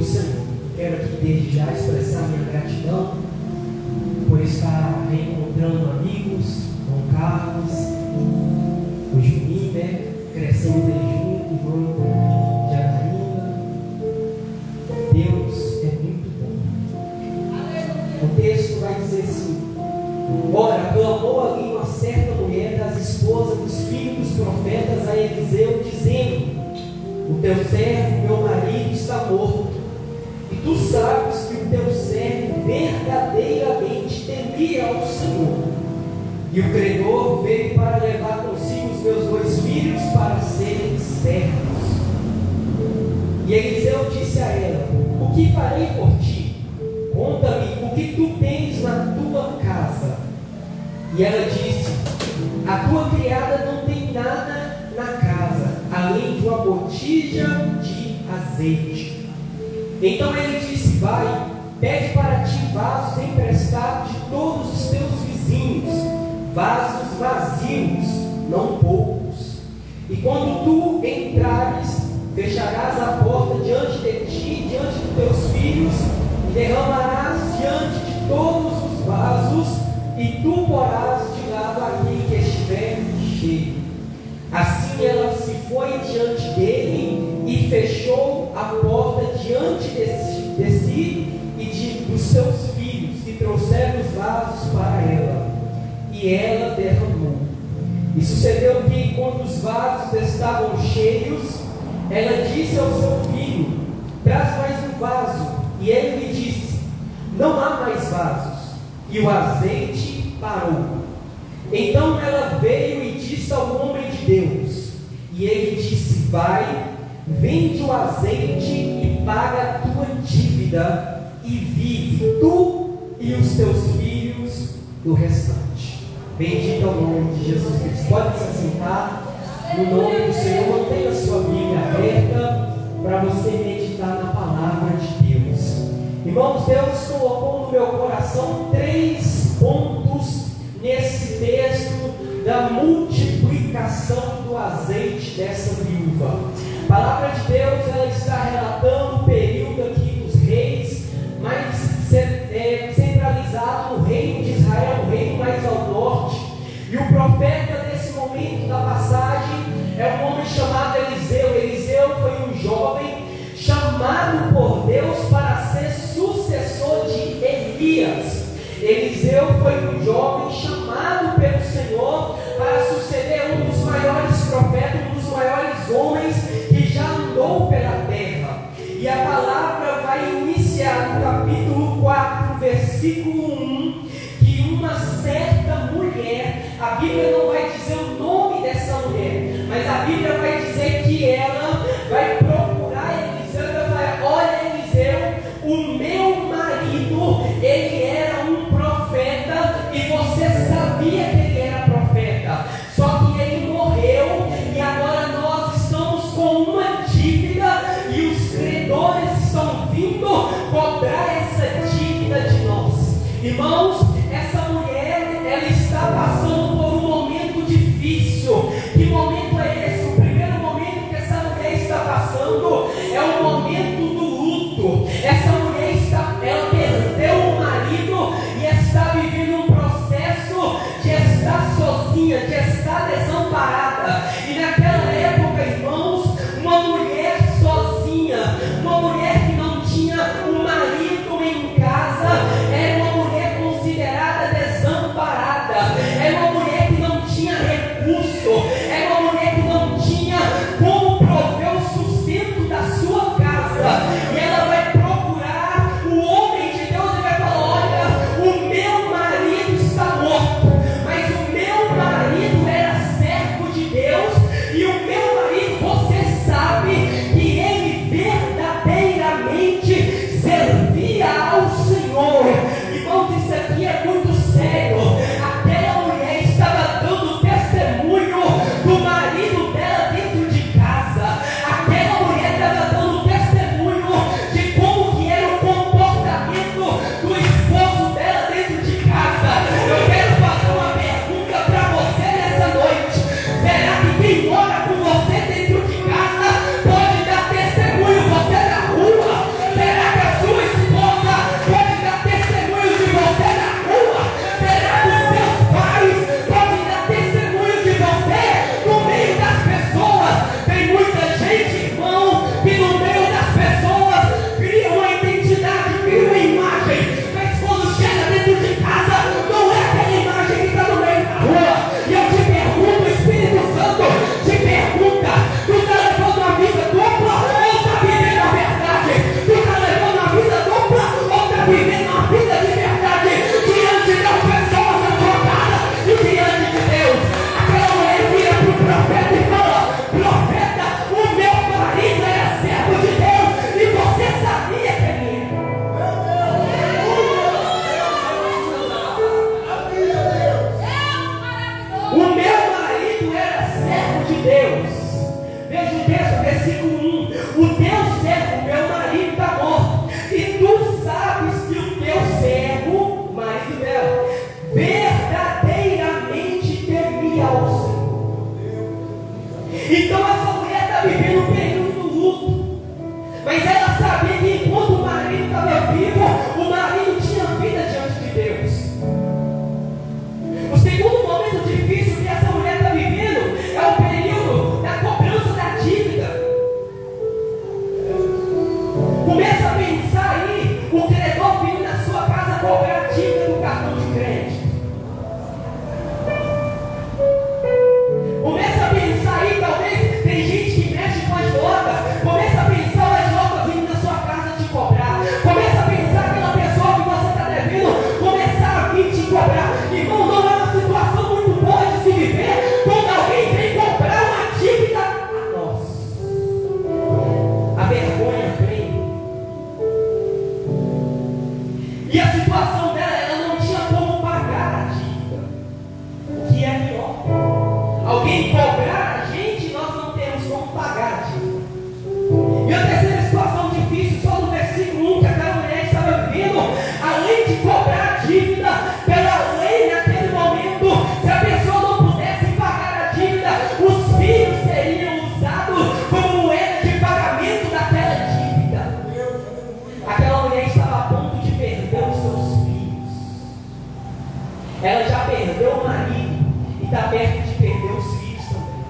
Senhor. Quero aqui desde já expressar minha gratidão por estar reencontrando amigos, com Carlos, o Juninho, né? Crescemos aí junto, irmão Janaína. Deus é muito bom. O texto vai dizer assim: ora, clamou ali uma certa mulher das esposas dos filhos dos profetas a Eliseu, dizendo: o teu servo, meu marido, está morto, e tu sabes que o teu servo verdadeiramente temia ao Senhor. E o credor veio para levar consigo os meus 2 filhos para serem servos. E Eliseu disse a ela: o que farei por ti? Conta-me o que tu tens na tua casa. E ela disse: a tua criada não tem nada na casa, além de uma botija de azeite. Então ele disse: vai, pede para ti vasos emprestados de todos os teus vizinhos, vasos vazios, não poucos. E quando tu entrares, fecharás a porta diante de ti, diante dos teus filhos, e derramarás diante de todos os vasos, e tu porás de lado aquele que estiver cheio. Assim ela se foi diante dele e fechou a porta diante de si e dos seus filhos, e trouxeram os vasos para ela, e ela derramou. E sucedeu que, quando os vasos estavam cheios, ela disse ao seu filho: traz mais um vaso. E ele lhe disse: não há mais vasos. E o azeite parou. Então ela veio e disse ao homem de Deus, e ele disse: vai, vende o azeite e paga a tua dívida, e vive tu e os teus filhos do restante. Bendito é o nome de Jesus Cristo. Pode se assentar no nome do Senhor. Mantenha a sua Bíblia aberta para você meditar na palavra de Deus. Irmãos, Deus colocou no meu coração 3 pontos nesse texto da multiplicação do azeite dessa viúva. A palavra de Deus, ela está relatando o período aqui dos reis, mais centralizado no reino de Israel, o reino mais ao norte. E o profeta desse momento da passagem é um homem chamado Eliseu. Eliseu foi um jovem chamado por Deus para ser sucessor de Elias. Eliseu foi um jovem chamado pelo Senhor para suceder um dos maiores profetas, um dos maiores homens que já andou pela terra. E a palavra vai iniciar no capítulo 4, versículo 1, que uma certa mulher, a Bíblia não vai dizer o nome dessa mulher, mas a Bíblia vai dizer que ela vai procurar Eliseu e vai falar: olha, Eliseu, o meu marido, ele era um profeta, e você sabia que ele era profeta, só que ele morreu, e agora nós estamos com uma dívida, e os credores estão vindo cobrar essa dívida de nós. Irmãos, essa mulher, ela está passando por um momento difícil. Que momento é esse? O primeiro momento que essa mulher está passando é o momento do luto. Essa mulher ela perdeu o marido e está vivendo um processo de estar sozinha, de estar desamparada. E naquela época, irmãos, uma mulher sozinha, uma mulher que não tinha um marido em casa, era uma mulher considerada desamparada, era uma mulher que não tinha recurso, era uma mulher que não tinha como prover o sustento da sua casa. E ela vai procurar o homem de Deus e vai falar: olha, o meu marido está morto, mas o meu marido era servo de Deus. Veja o texto, versículo 1. O teu servo, meu marido, está morto. E tu sabes que o teu servo, o marido dela, verdadeiramente temia ao Senhor. Então essa mulher está vivendo um período do luto. Mas ela sabia que enquanto o marido estava vivo, o marido tinha vida diante de Deus. O segundo momento difícil que essa mulher está vivendo é o período da cobrança da dívida. Começa a pensar aí o credor vindo na sua casa cobrar a dívida do cartão de crédito. Começa a pensar aí, talvez tem gente que mexe com as drogas. Começa a pensar o agiota vindo na sua casa te cobrar. Começa a pensar aquela pessoa que você está devendo começar a vir te cobrar. Irmão, não é uma situação muito boa de se viver quando alguém vem cobrar uma dívida a nós. A vergonha vem. E a situação dela, ela não tinha como pagar a dívida. O que é pior? Alguém cobrar a gente, nós não temos como pagar a dívida. E a terceira situação difícil, só no versículo 1, que aquela mulher estava vivendo, além de cobrar a dívida, pela lei naquele momento, se a pessoa não pudesse pagar a dívida, os filhos seriam usados como moeda de pagamento daquela dívida. Aquela mulher estava a ponto de perder os seus filhos. Ela já perdeu o marido e está perto de perder os filhos também.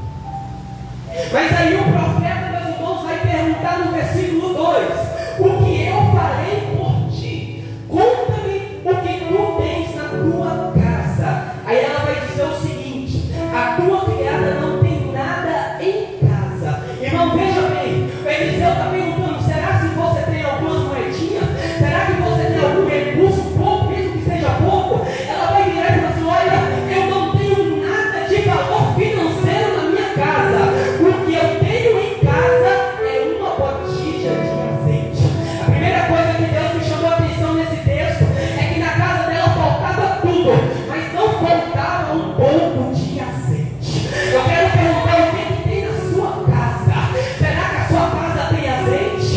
Mas aí o profeta, meus irmãos, vai perguntar no versículo 2: o que eu farei por ti? Conta-me o que tu tens na tua casa. Aí ela vai dizer o seguinte: a tua criada não tem nada em casa. Irmão, veja bem, o Eliseu está perguntando: será que você tem algumas moedinhas? Será que você tem algum recurso, pouco, mesmo que seja pouco? Ela vai virar e falar assim: olha, eu não tenho nada de valor financeiro na minha casa. O que eu tenho em casa é uma botija de azeite. A primeira coisa que Deus me chamou a atenção nesse texto é que na casa dela faltava tudo, mas não faltava um pouco de azeite. Eu quero perguntar: o que tem na sua casa? Será que a sua casa tem azeite?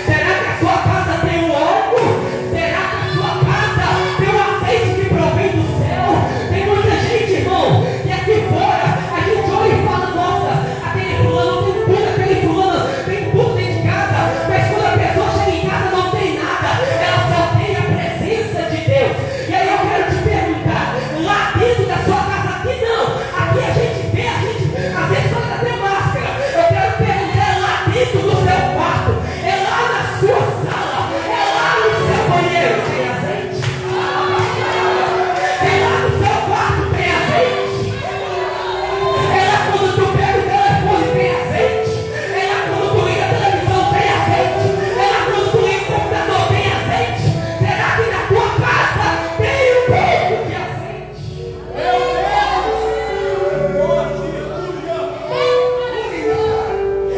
Será que a sua casa tem um óleo? Será que a sua casa tem um azeite que provém do céu? Tem muita gente, irmão, que aqui fora a gente olha e fala: nossa, aquele fulano tem tudo, aquele fulano tem tudo dentro de casa. Mas quando a pessoa chega em casa não tem nada, ela só tem a presença de Deus. E aí eu quero te perguntar: lá dentro da sua casa, aqui não, aqui a gente vê, às vezes pode até máscara. Eu quero perguntar: é lá dentro do seu quarto, é lá na sua sala, é lá no seu banheiro, tem azeite? É lá no seu quarto, tem azeite? É lá quando tu pega o telefone, tem azeite? É lá quando tu liga a televisão, tem azeite? É lá quando tu liga o computador, tem azeite? Será que na tua casa tem um pouco de azeite?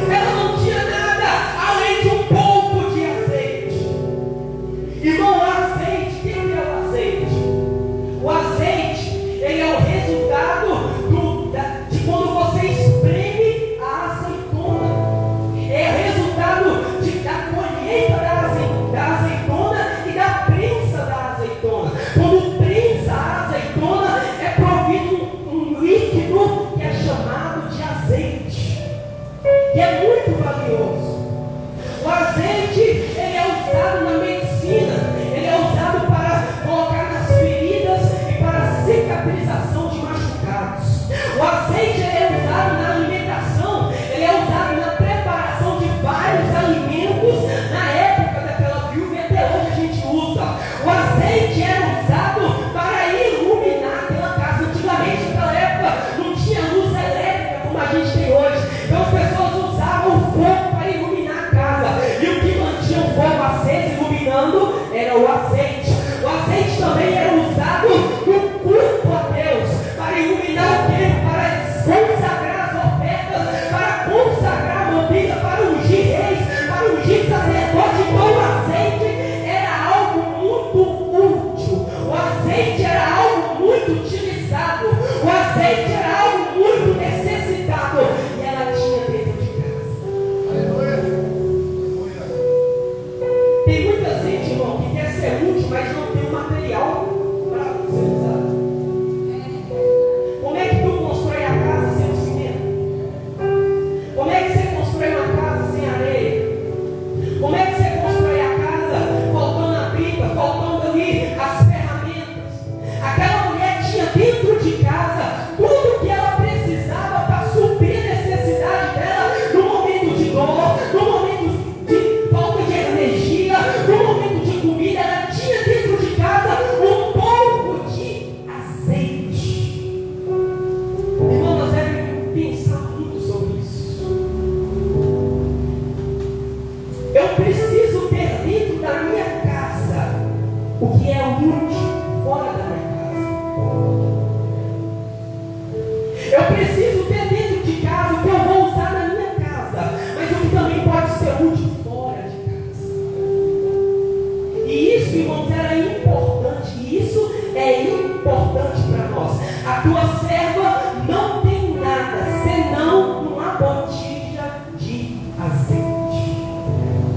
Ela não tinha nada além de um pouco de azeite. Irmão, o azeite, o que é o azeite? O azeite, ele é o resultado de quando você espreme a azeitona. É o resultado da colheita da azeitona e da prensa da azeitona. Quando prensa a azeitona, é provido um líquido que é chamado de azeite, que é muito valioso. O azeite, ele é usado na medicina, ele é usado para colocar nas feridas e para a cicatrização de machucados. O azeite, ele é usado na alimentação, ele é usado na preparação de vários alimentos. Na época daquela viúva, e até hoje a gente usa. O azeite era usado para iluminar aquela casa. Antigamente, naquela época, não tinha luz elétrica como a gente tem hoje. Então as pessoas usavam o fogo para iluminar a casa. E o que mantinha o fogo aceso, iluminando, era o azeite. O azeite também era usado no culto a Deus, para iluminar o tempo, para consagrar as ofertas, para consagrar a mobília, para ungir reis, para ungir sacerdotes. Então o azeite era algo muito útil, o azeite era algo muito utilizado, o azeite era algo muito A tua serva não tem nada senão uma botija de azeite.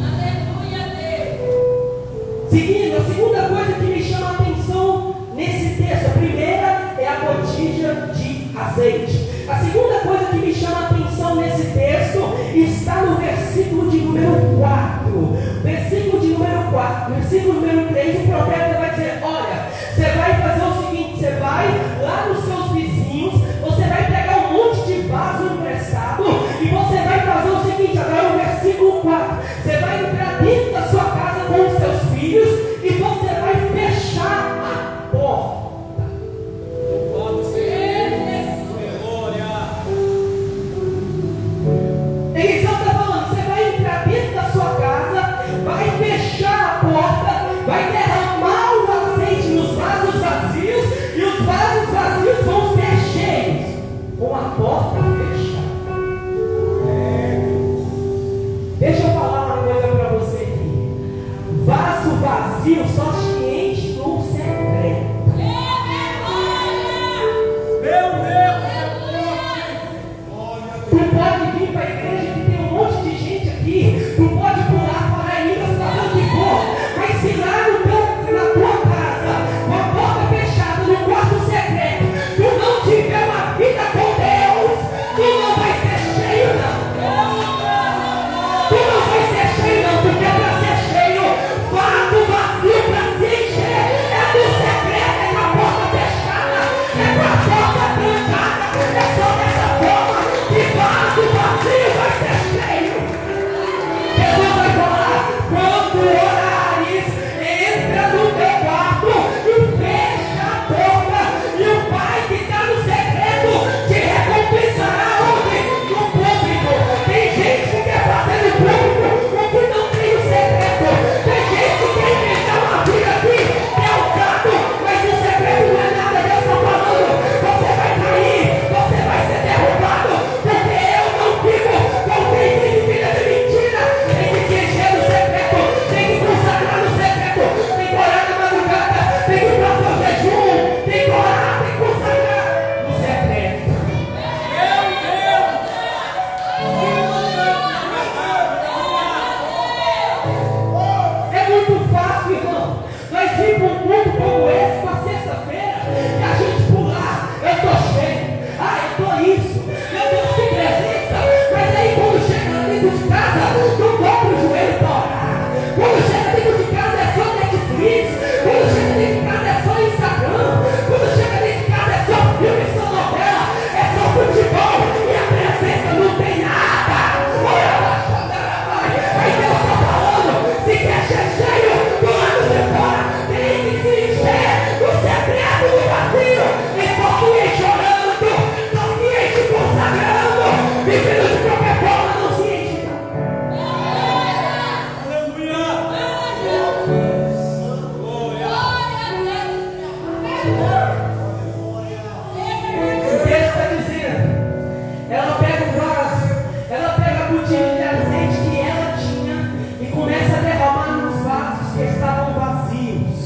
Aleluia, Deus. Seguindo, a segunda coisa que me chama a atenção nesse texto, a primeira é a botija de azeite. A segunda coisa que me chama a atenção nesse texto está no versículo de número 4. Versículo de número 4, versículo número 3, o profeta vai dizer: olha, você vai fazer o seguinte, você vai lá nos seus vizinhos, você vai pegar um monte de vaso emprestado e você vai fazer o seguinte, agora no versículo 4, você vai entrar dentro da sua casa com os seus filhos e você vai fechar a porta. Eliseu está falando, você vai entrar dentro da sua casa, vai fechar a porta, vai derramar o azeite nos vasos vazios e os vasos vazios vão ser cheios com a porta fechada. Deixa eu falar uma coisa para você aqui. Vaso vazio só se enche no secreto. Tu pode vir para a igreja que tem um monte de gente aqui, tu pode pular, falar em línguas, fazer o que for, mas se lá na tua casa, com a porta fechada, no quarto secreto, tu não tiver uma vida com Deus, tu não vai ser cheio não. Tu não vai ser cheio não, porque para ser cheio, vaso vazio para se encher, é no secreto, é com a porta fechada, é com a porta trancada, é só dessa forma que vaso vazio vai ser cheio. Jesus vai falar: quando orares, entra no teu quarto e fecha a porta, e o Pai que está no secreto te recompensará onde? No público. Tem gente que quer fazer no público o que não tem no secreto. Tem gente que quer inventar uma vida aqui, que é o gato, mas o secreto não é nada. Deus está falando: você vai cair, você vai ser derrubado, porque eu não fico com quem tem vida de mentira. Tem que se encher no secreto, tem que consagrar no secreto, tem que orar na madrugada, tem que fazer o jejum, tem que orar, tem que consagrar no secreto. É muito fácil, irmão, nós vimos para um culto como esse, uma sexta-feira, e a gente pular: eu estou cheio, eu estou isso, meu Deus, que presença. Mas aí quando chega lá dentro de casa, não dobra o joelho para orar. Quando chega dentro de casa é só Netflix, quando chega dentro de casa é só Instagram, quando chega dentro de casa é só filme, só novela, é só futebol, e a presença não tem nada. Aí Deus está falando: se quer ser cheio do lado de fora, tem que se encher do secreto do vazio. E só se enche orando, só se enche consagrando, vivendo de qualquer forma, não se enche não. O texto está dizendo, ela pega o vaso, ela pega a botija de azeite que ela tinha e começa a derramar nos vasos que estavam vazios.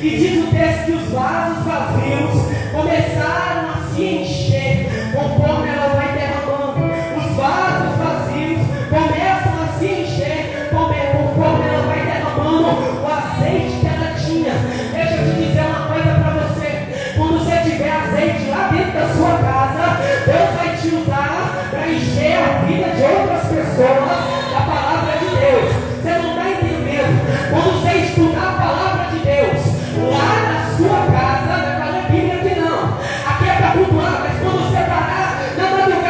E diz o texto que os vasos vazios começaram a se encher conforme ela vai derramando. Os vasos vazios começam a se encher conforme ela vai derramando o azeite que ela tinha. Deixa eu te dizer uma coisa para você: quando você tiver azeite lá dentro da sua casa, Deus vai te usar para encher a vida de outras pessoas da palavra de Deus. Você não está entendendo? Quando você estudar a palavra de Deus lá na sua casa, não é Bíblia aqui não, aqui é para cultuar, mas quando você parar na madrugada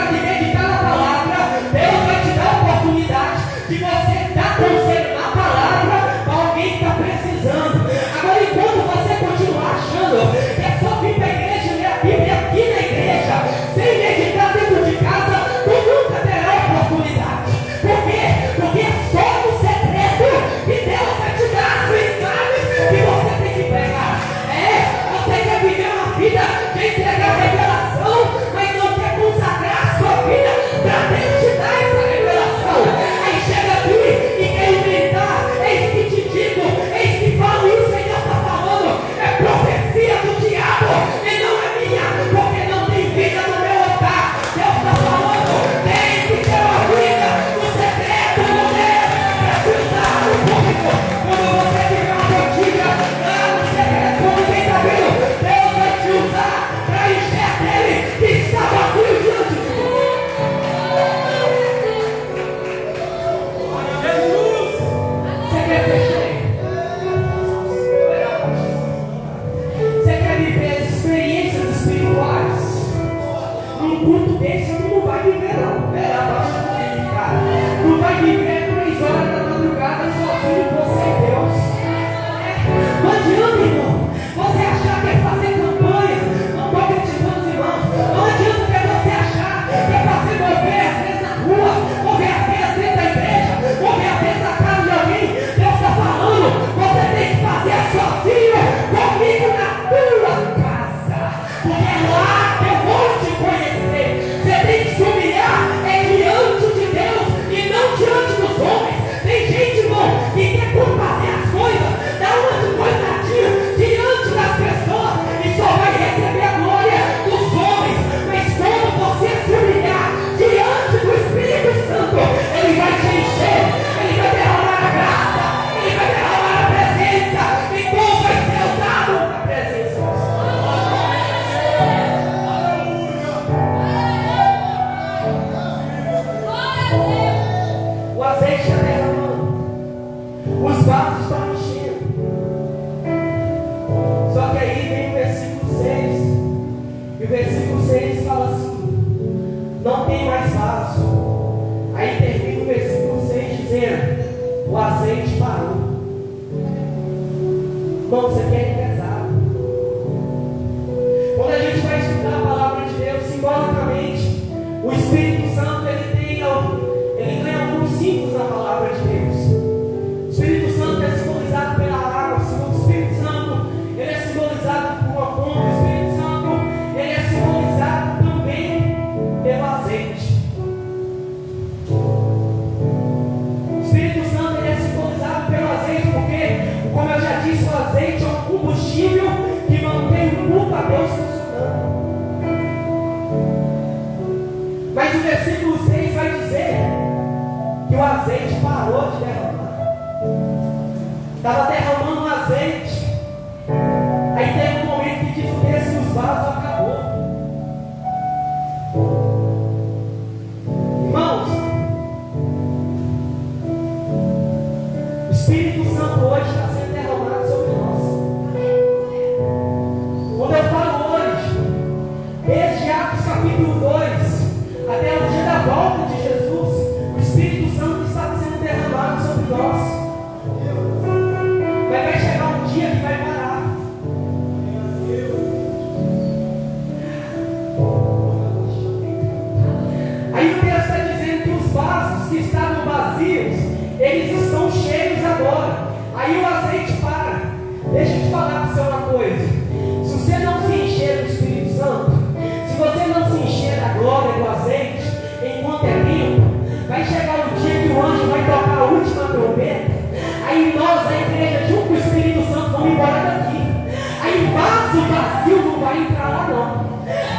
desse tu não vai viver não. Tu vai viver 3 horas da madrugada sozinho, você e Deus. Não adianta, irmão, você achar que é fazer campanha. Não estou criticando os irmãos. Não adianta você achar que é fazer mover às vezes na rua, mover às vezes dentro da igreja, mover às vezes na casa de alguém. Deus está falando, você tem que fazer sozinho, comigo na tua casa. Porque lá eu vou te conhecer. Você tem que se humilhar diante de Deus e não diante dos homens. Tem gente, irmão, que quer fazer as coisas, dá uma de coitadinho diante das pessoas e só vai receber a glória dos homens. Mas quando você se humilhar diante do Espírito Santo, Ele vai te encher, Ele vai derramar a graça, Ele vai derramar a presença e tu vai ser usado na presença do Senhor. O azeite está derramando, os vasos estão enchendo. Só que aí vem o versículo 6, e o versículo 6 fala assim: não tem mais vaso. Aí termina o versículo 6 dizendo: o azeite parou. Irmão, isso aqui é pesado. Quando a gente vai estudar a palavra de Deus, simbolicamente, o Espírito Santo ele ganha alguns símbolos na palavra de Deus. O Espírito Santo é simbolizado pela água. O Espírito Santo ele é simbolizado por uma pomba. O Espírito Santo ele é simbolizado também pelo azeite. O Espírito Santo ele é simbolizado pelo azeite porque, como eu já disse, o azeite é um combustível que mantém o culto a Deus funcionando. Mas o versículo 6 vai dizer que o azeite parou de derramar. Estava derramando azeite. Aí teve um momento que diz o texto que os vasos acabou. Irmãos, o Espírito Santo hoje está sendo derramado sobre nós. Quando eu falo hoje, desde Atos capítulo 2 até o dia da volta de Jesus, o Espírito Santo está sendo derramado sobre nós. Mas vai chegar um dia que vai parar. Aí o texto está dizendo que os vasos que estavam vazios, eles estão cheios agora. Aí o azeite para. Deixa eu te falar para você uma coisa. Se você não se encher do Espírito Santo, se você não se encher da glória do azeite, enquanto é limpo, vai chegar o dia que o anjo vai tocar a última trombeta. Aí nós, a igreja, junto com o Espírito Santo, vamos embora daqui. Aí vaso vazio não vai entrar lá não.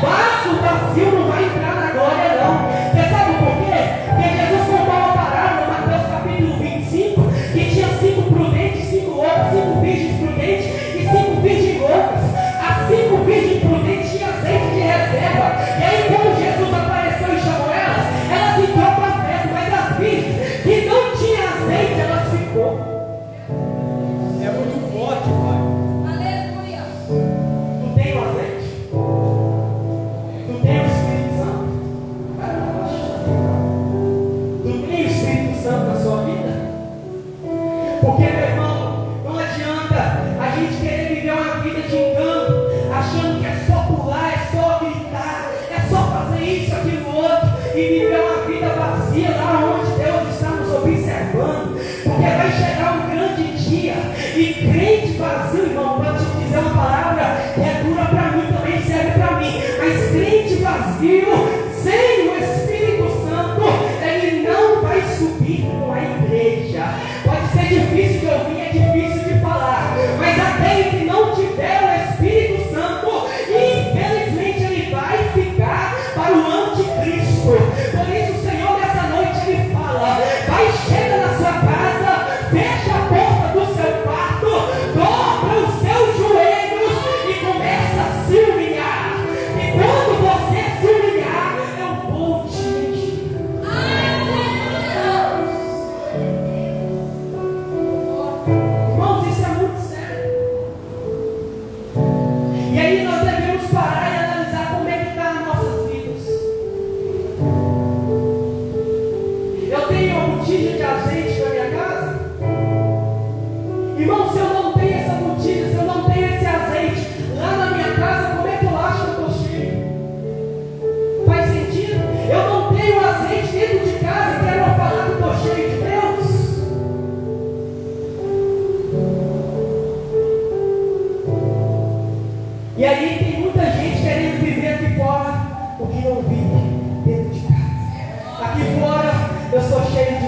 Vaso vazio não vai entrar na glória não. Você sabe por quê? Porque Jesus contou uma parábola no Mateus capítulo 25, que tinha 5 prudentes, 5 loucos, 5 virgens prudentes e 5 virgens loucas. As 5 virgens prudentes tinham azeite de reserva. E aí quando Jesus apareceu e chamou elas entrou para a festa, mas as virgens que não tinham azeite, elas ficou. É muito forte, pai. Aleluia. Tu tem o azeite? Tu tem o Espírito Santo? Tu tem o Espírito Santo na sua vida? Porque, meu irmão, não adianta a gente querer viver uma vida de engano, achando que é só pular, é só gritar, é só fazer isso, aquilo, outro, e viver uma vida vazia lá onde Deus está nos observando. Porque vai chegar um grande dia e crente vazio, irmão, vou te dizer uma palavra que é dura para mim, também serve para mim, mas crente vazio, sem o Espírito Santo, ele não vai subir com a igreja. Pode ser difícil de ouvir, é difícil de falar, mas aquele que não tiver o Espírito Santo, infelizmente ele vai ficar para o anticristo. Por isso o Senhor nessa noite ele fala: vai, chega na sua casa, fecha a porta do seu quarto, dobra os seus joelhos e começa a se humilhar. E quando você se humilhar,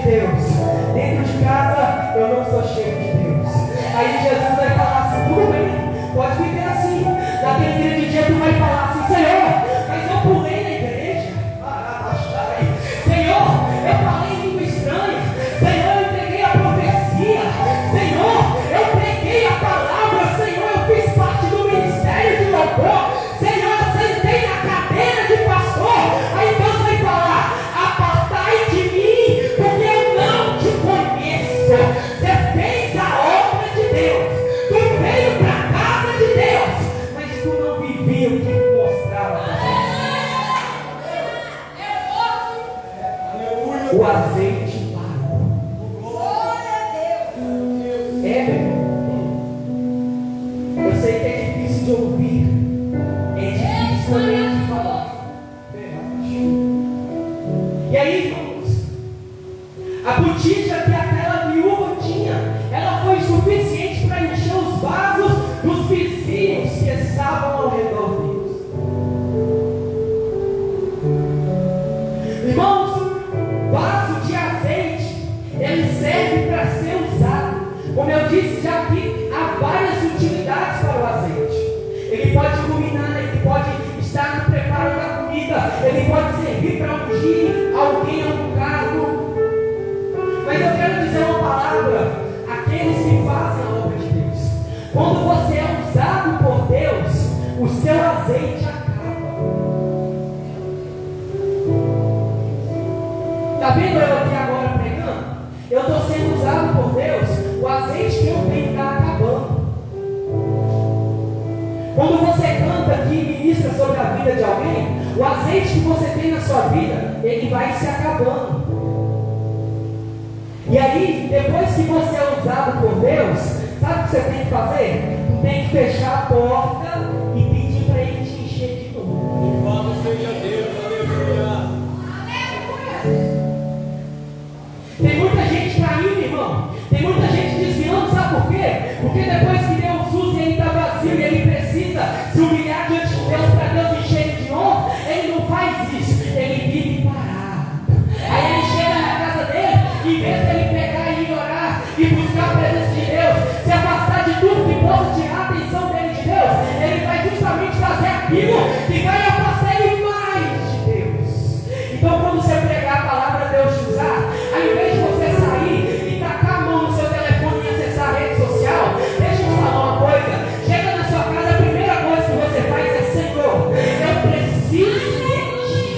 Deus. Dentro de casa eu não sou cheio de Deus. Aí Jesus vai falar assim: tudo bem, pode viver assim. Naquele dia tu vai falar assim: Senhor, mas eu pulei na igreja. Senhor, eu falei em língua estranha. Senhor, eu entreguei a profecia. Senhor, eu preguei a palavra. Senhor, eu fiz parte do ministério de louvor. Senhor, eu sentei na cadeira de pastor. Aí Deus vai falar: apartai de mim, porque eu não te conheço. Você fez a obra de Deus, tu veio para a casa de Deus, mas tu não vivia o que mostrava. O azeite parou. É, meu irmão. Eu sei que é difícil de ouvir, é difícil também de falar. E aí, irmãos, a botija que aquela viúva tinha, ela foi suficiente para encher os vasos dos vizinhos que estavam ao redor deles. Irmãos, vaso de azeite, ele serve para ser usado. Como eu disse já aqui, há várias utilidades para o azeite. Ele pode iluminar, ele pode estar no preparo da comida, ele pode servir para ungir alguém a um cargo. Mas eu quero dizer uma palavra àqueles que fazem a obra de Deus. Quando você é usado por Deus, o seu azeite acaba. Está vendo eu aqui agora pregando? Eu estou sendo usado por Deus, o azeite que eu tenho está acabando. Quando você canta aqui e ministra sobre a vida de alguém, o azeite que você tem na sua vida, ele vai se acabando. E aí, depois que você é usado por Deus, sabe o que você tem que fazer? Você tem que fechar a porta e pedir para Ele te encher de novo. Louvado seja Deus, aleluia. Tem muita gente caindo, irmão. Tem muita gente desviando, sabe por quê? Porque depois que Deus usa e ele está vazio e ele precisa se humilhar diante de Deus para Deus encher ele de novo, ele não faz isso. Ele vive parado. Aí ele chega na casa dele, em vez de ele pegar e ir orar e buscar a presença de Deus, se afastar de tudo que possa tirar a atenção dele de Deus, ele vai justamente fazer aquilo que vai afastar ele mais de Deus. Então, quando você pregar a palavra, Deus te usar, ao invés de você sair e tacar a mão no seu telefone e acessar a rede social, deixa eu te falar uma coisa. Chega na sua casa, a primeira coisa que você faz é: Senhor, eu preciso de ti.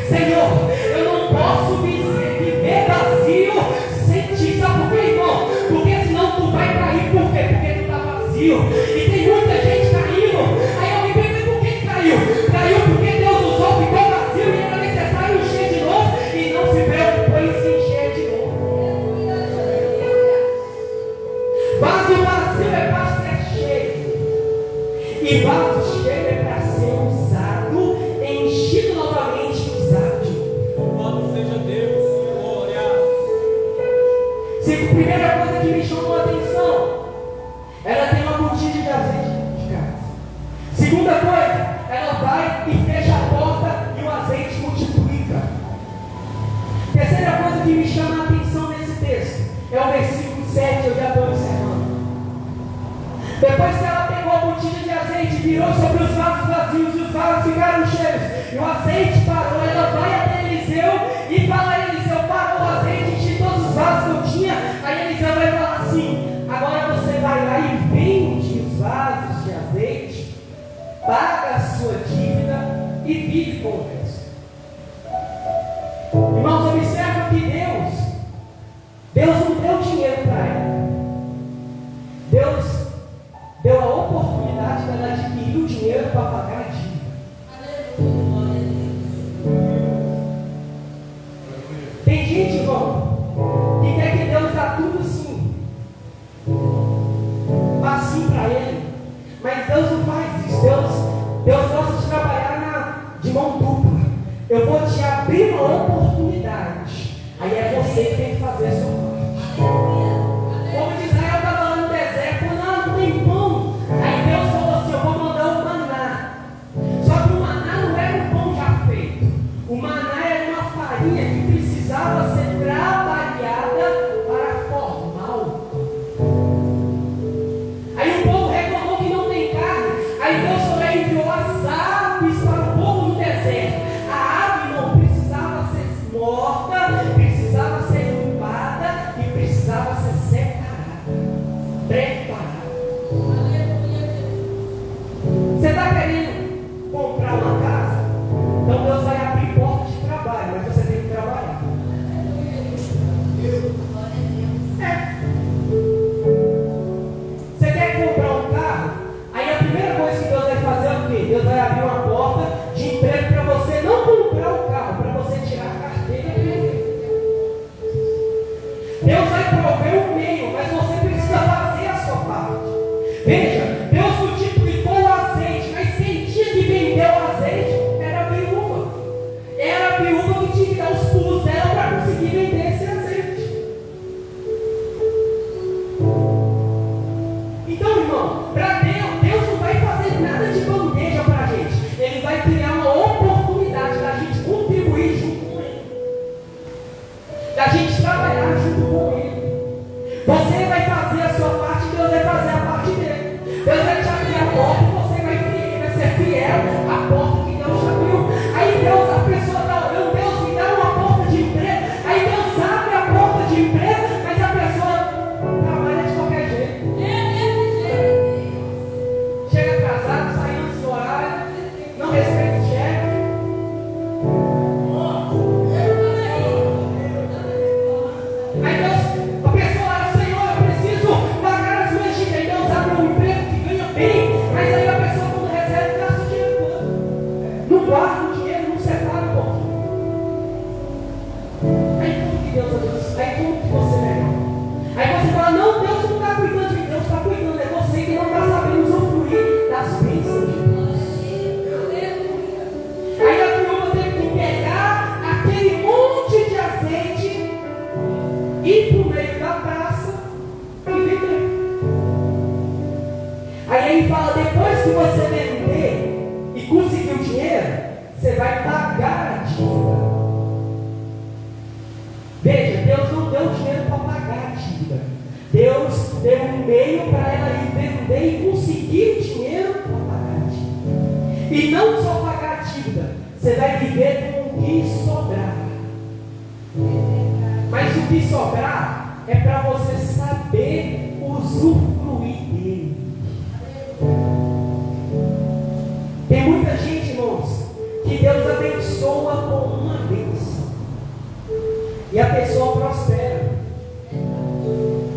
Senhor, eu não posso viver vazio sem ti. Sabe por quê, irmão? Porque senão tu vai cair. Por quê? Porque tu está vazio. E tem muita gente caindo. Aí eu me pergunto: por que caiu? Caiu porque Deus usou, ficou vazio e era necessário encher de novo, e não se preocupou em se encher de novo. Vaso vazio é para ser cheio, e vaso cheio é para ser usado, enchido novamente e usado de novo. Louvado seja Deus, glória. Primeira coisa que me chamou a atenção, ela tem uma botija de azeite dentro de casa. Segunda coisa, ela vai e fecha a porta e o azeite multiplica. Terceira coisa que me chama a atenção nesse texto é o versículo 7, eu já estou encerrando. Depois que ela pegou a botija de azeite, virou sobre os vasos vazios e os vasos ficaram cheios, e o azeite parou, ela vai até Eliseu e fala: Eliseu, parou o azeite, enchi todos os vasos que eu tinha. Aí Eliseu vai falar assim: agora você vai lá e vende os vasos de azeite, paga a sua dívida e vive com o resto. Irmãos, observa que Deus não deu dinheiro para ela. Deus deu a oportunidade de ela adquirir o dinheiro para pagar a dívida. Tem gente, irmão, que quer que Deus dá tudo assim, assim para ele. Mas Deus não faz isso. Deus gosta de trabalhar de mão dupla. Eu vou te abrir uma oportunidade. Aí é você que tem que fazer a sua parte. Como de Israel estava lá no deserto, não tem pão. Aí Deus falou assim: eu vou mandar o maná. Só que o maná não era um pão já feito. O maná era uma farinha que precisava ser trabalhada. Aí como que você melhora? Aí você fala, não, Deus não está cuidando de mim, Deus está cuidando, é você que não está sabendo usufruir das bênçãos de Deus. Aí a viúva teve que pegar aquele monte de azeite, ir para o meio da praça e vender. Aí ele fala, depois que você vender e conseguir o dinheiro, você vai pagar a dívida. Veja, Deus não deu dinheiro para pagar a dívida. Deus deu um meio para ela ir vender e conseguir o dinheiro para pagar a dívida. E não só pagar a dívida, você vai viver com o que sobrar. Mas o que sobrar é para você saber usufruir dele. Tem muita gente, irmãos, que Deus abençoa com uma bênção e a pessoa prospera.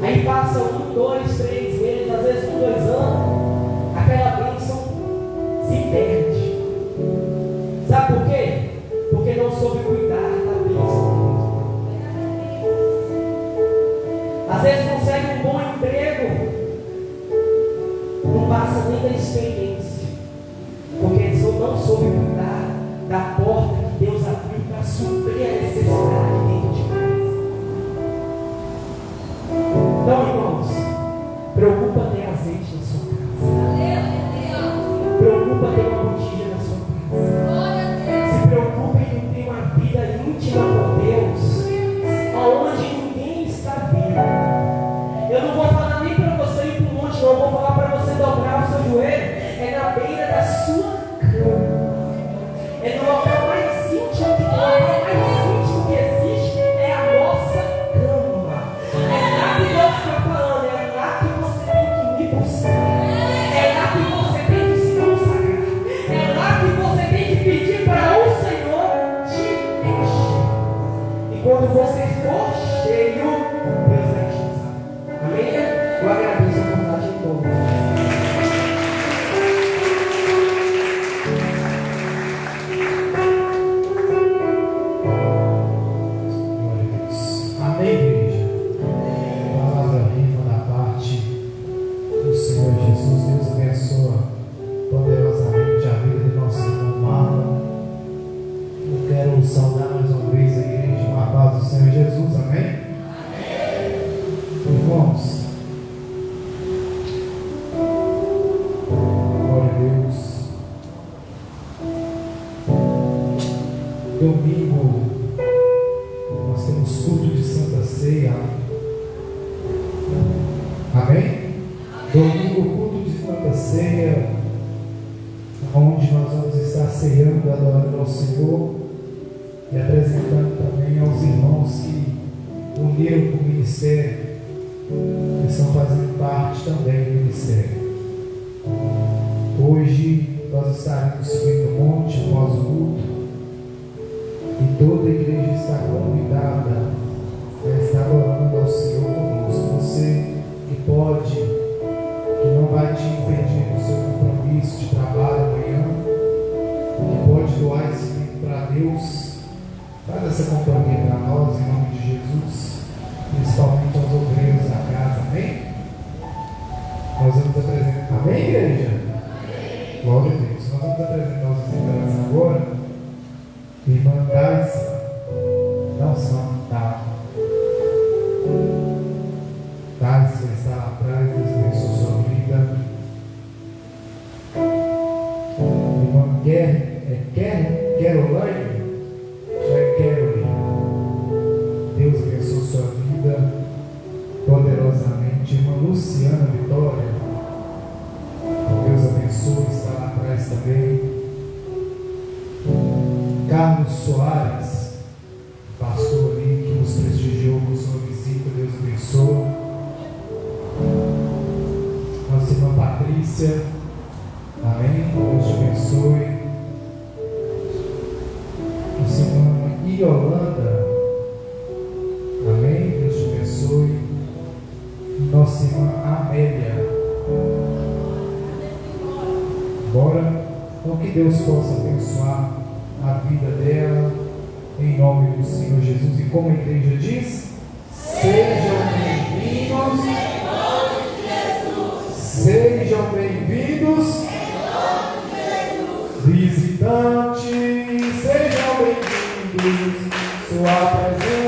Aí passa 1, 2, 3 meses, às vezes com 2 anos, aquela bênção se perde. Sabe por quê? Porque não soube cuidar da bênção. Às vezes consegue um bom emprego, não passa nem da experiência, porque não soube cuidar da porta que Deus abriu para suprir a necessidade dentro de casa. Então, irmãos, preocupa ter azeite na sua casa. Preocupa ter uma botija na sua casa. Se preocupe em ter uma vida íntima com Deus, aonde ninguém está vendo. Eu não vou falar nem para você ir para um monte, não. Eu vou falar para você dobrar o seu joelho. É na beira da sua cama. É no local mais íntimo, que existe, é a nossa cama. É lá que Deus está falando, é lá que você tem que me buscar. É lá que você tem que se consagrar. É lá que você tem que pedir para o Senhor te encher. E quando você for cheio, Deus vai te usar. Amém? Eu agradeço a vontade de todos. Domingo nós temos culto de Santa Ceia. Amém? Domingo, culto de Santa Ceia, onde nós vamos estar ceando, adorando ao Senhor e apresentando também aos irmãos que uniram com o ministério, que estão fazendo parte também do ministério. Hoje nós estaremos subindo o monte após o culto. E toda a igreja está convidada a estar adorando ao Senhor conosco. Você que pode, que não vai te impedir do seu compromisso de trabalho amanhã, que pode doar esse tempo para Deus, faz essa companhia para nós, em nome de Jesus, principalmente aos obreiros da casa, amém? Nós vamos apresentar, amém, igreja? Amém. Glória a Deus. Nós vamos apresentar os visitantes agora. Irmã Daisa, não são, tá? Daisa está lá atrás, Deus abençoe sua vida. Irmã Caroline, Deus abençoe sua vida poderosamente. Irmã Luciana Vitória, Deus abençoe, está lá atrás também. Carlos Soares, pastor ali que nos prestigiou com sua visita, Deus abençoe. Nossa irmã Patrícia, amém, Deus te abençoe. Nossa irmã Iolanda, amém, Deus te abençoe. Nossa irmã Amélia, bora, então que Deus possa abençoar a vida dela, em nome do Senhor Jesus. E como a igreja diz, Sejam bem-vindos. Sejam bem-vindos. Visitantes, sejam bem-vindos. Sua presença